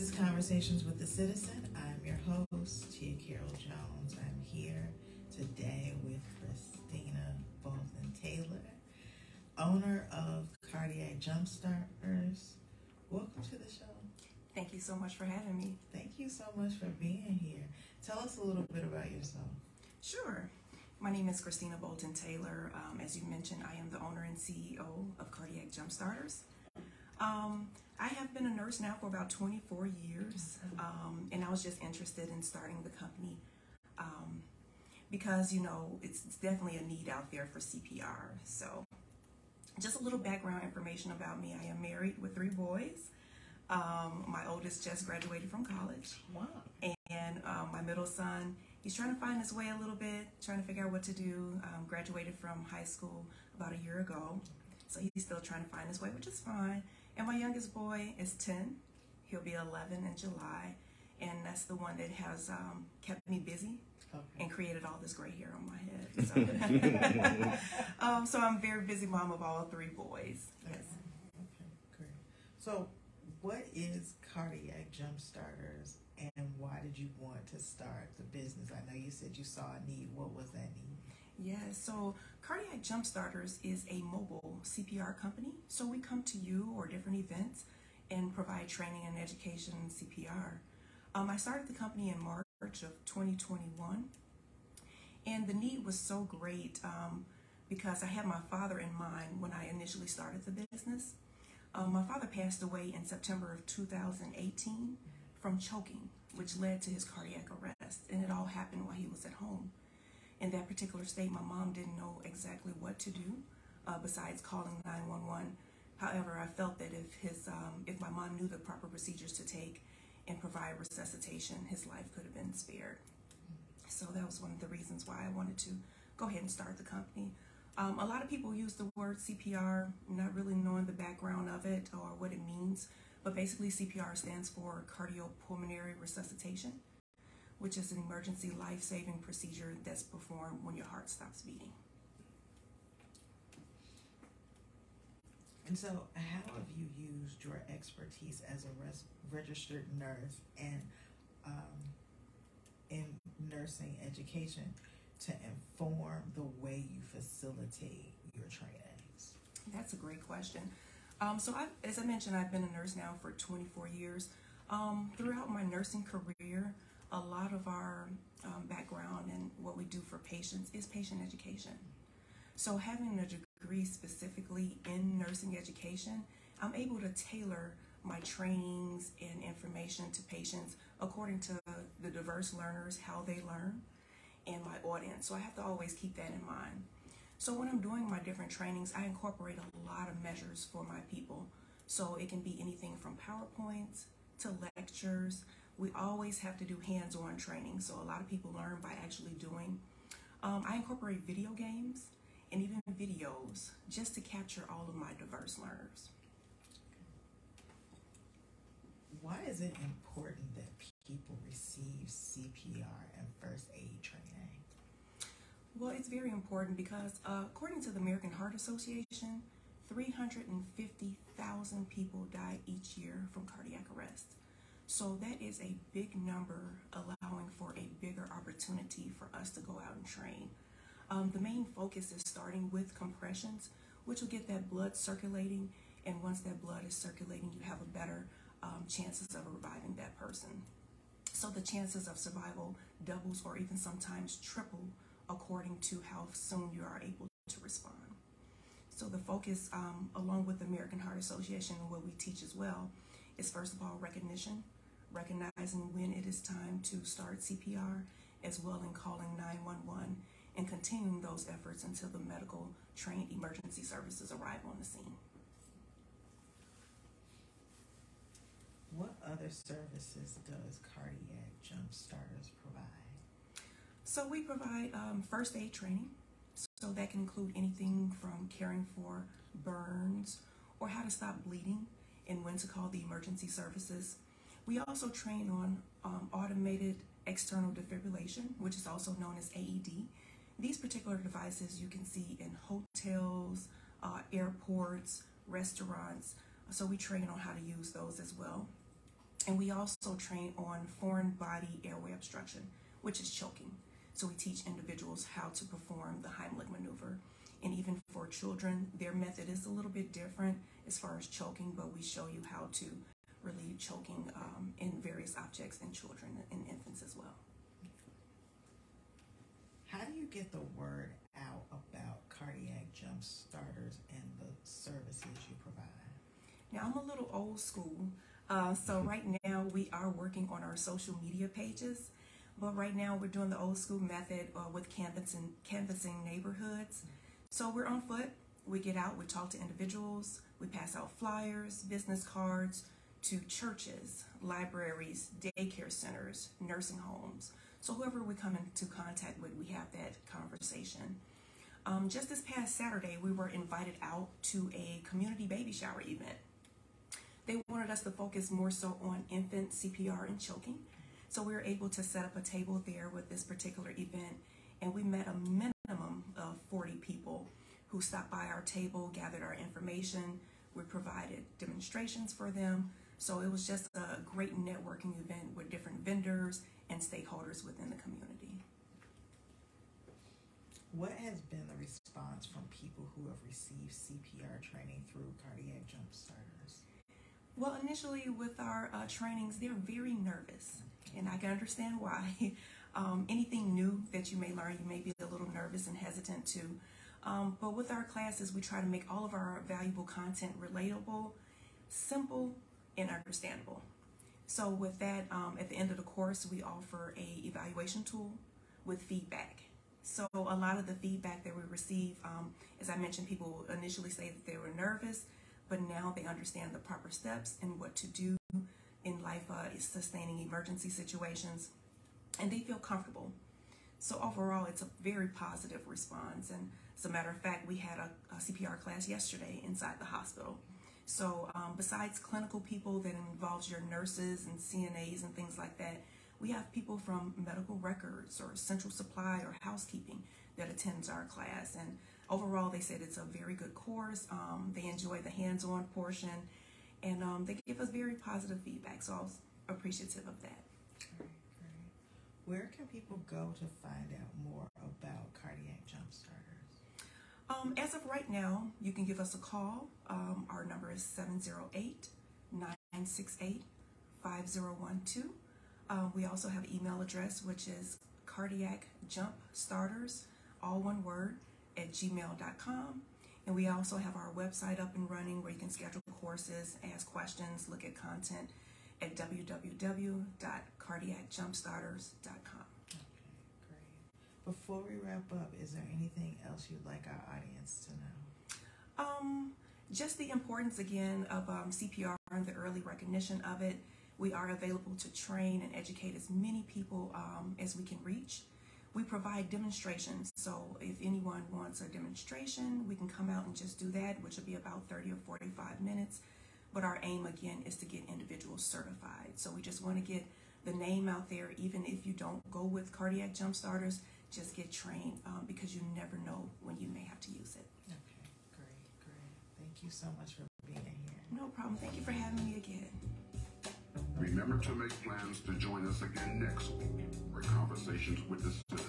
is Conversations with the Citizen. I'm your host, Tia Carol Jones. I'm here today with Christina Bolton Taylor, owner of Cardiac Jumpstarters. Welcome to the show. Thank you so much for having me. Thank you so much for being here. Tell us a little bit about yourself. Sure. My name is Christina Bolton Taylor. As you mentioned, I am the owner and CEO of Cardiac Jumpstarters. I have been a nurse now for about 24 years, and I was just interested in starting the company because, you know, it's definitely a need out there for CPR. So just a little background information about me. I am married with 3 boys. My oldest just graduated from college. Wow. And my middle son, he's trying to find his way a little bit, trying to figure out what to do. Graduated from high school about a year ago. So he's still trying to find his way, which is fine. And my youngest boy is 10. He'll be 11 in July. And that's the one that has kept me busy and created all this gray hair on my head. So, so I'm a very busy mom of all 3 boys. Yes. Okay, great. So what is Cardiac Jumpstarters and why did you want to start the business? I know you said you saw a need. What was that need? Yeah, so Cardiac Jumpstarters is a mobile CPR company. So we come to you or different events and provide training and education in CPR. I started the company in March of 2021, and the need was so great because I had my father in mind when I initially started the business. My father passed away in September of 2018 from choking, which led to his cardiac arrest, and it all happened while he was at home. In that particular state, my mom didn't know exactly what to do besides calling 911. However, I felt that if my mom knew the proper procedures to take and provide resuscitation, his life could have been spared. So that was one of the reasons why I wanted to go ahead and start the company. A lot of people use the word CPR, not really knowing the background of it or what it means, but basically CPR stands for cardiopulmonary resuscitation, which is an emergency life-saving procedure that's performed when your heart stops beating. And so how have you used your expertise as a registered nurse and in nursing education to inform the way you facilitate your trainings? That's a great question. As I mentioned, I've been a nurse now for 24 years. Throughout my nursing career, a lot of our background and what we do for patients is patient education. So having a degree specifically in nursing education, I'm able to tailor my trainings and information to patients according to the diverse learners, how they learn, and my audience. So I have to always keep that in mind. So when I'm doing my different trainings, I incorporate a lot of measures for my people. So it can be anything from PowerPoints to lectures. We always have to do hands-on training, so a lot of people learn by actually doing. I incorporate video games and even videos just to capture all of my diverse learners. Why is it important that people receive CPR and first aid training? Well, it's very important because according to the American Heart Association, 350,000 people die each year from cardiac arrest. So that is a big number, allowing for a bigger opportunity for us to go out and train. The main focus is starting with compressions, which will get that blood circulating, and once that blood is circulating, you have a better chances of reviving that person. So the chances of survival doubles or even sometimes triple according to how soon you are able to respond. So the focus, along with the American Heart Association and what we teach as well, is first of all recognition, recognizing when it is time to start CPR, as well in calling 911 and continuing those efforts until the medical trained emergency services arrive on the scene. What other services does Cardiac Jumpstarters provide? So we provide first aid training. So that can include anything from caring for burns or how to stop bleeding and when to call the emergency services. We also train on automated external defibrillation, which is also known as AED. These particular devices you can see in hotels, airports, restaurants. So we train on how to use those as well. And we also train on foreign body airway obstruction, which is choking. So we teach individuals how to perform the Heimlich maneuver. And even for children, their method is a little bit different as far as choking, but we show you how to relieve choking in various objects in children and infants as well. How do you get the word out about cardiac jump starters and the services you provide? Now, I'm a little old school, so right now we are working on our social media pages, but right now we're doing the old school method with canvassing neighborhoods. So we're on foot, we get out, we talk to individuals, we pass out flyers, business cards to churches, libraries, daycare centers, nursing homes. So whoever we come into contact with, we have that conversation. Just this past Saturday, we were invited out to a community baby shower event. They wanted us to focus more so on infant CPR and choking. So we were able to set up a table there with this particular event, and we met a minimum of 40 people who stopped by our table, gathered our information. We provided demonstrations for them. So it was just a great networking event with different vendors and stakeholders within the community. What has been the response from people who have received CPR training through cardiac jump starters? Well, initially with our trainings, they're very nervous, and I can understand why. Anything new that you may learn, you may be a little nervous and hesitant to. But with our classes, we try to make all of our valuable content relatable, simple, and understandable. So with that, at the end of the course, we offer a evaluation tool with feedback. So a lot of the feedback that we receive, as I mentioned, people initially say that they were nervous, but now they understand the proper steps and what to do in life sustaining emergency situations, and they feel comfortable. So overall, it's a very positive response. And as a matter of fact, we had a CPR class yesterday inside the hospital. So besides clinical people that involves your nurses and CNAs and things like that, we have people from medical records or central supply or housekeeping that attends our class. And overall, they said it's a very good course. They enjoy the hands-on portion, and they give us very positive feedback. So I was appreciative of that. Great, great. Where can people go to find out more about cardiac jump starters? As of right now, you can give us a call. Our number is 708-968-5012. We also have an email address, which is cardiacjumpstarters, all one word, @gmail.com. And we also have our website up and running where you can schedule courses, ask questions, look at content at www.cardiacjumpstarters.com. Okay, great. Before we wrap up, is there anything else you'd like our audience to know? Just the importance again of CPR and the early recognition of it. We are available to train and educate as many people as we can reach. We provide demonstrations, so if anyone wants a demonstration, we can come out and just do that, which will be about 30 or 45 minutes. But our aim, again, is to get individuals certified. So we just want to get the name out there, even if you don't go with cardiac jump starters, just get trained because you never know when you may have to use it. Okay, great, great. Thank you so much for being here. No problem. Thank you for having me again. Remember to make plans to join us again next week for Conversations with the Citizen.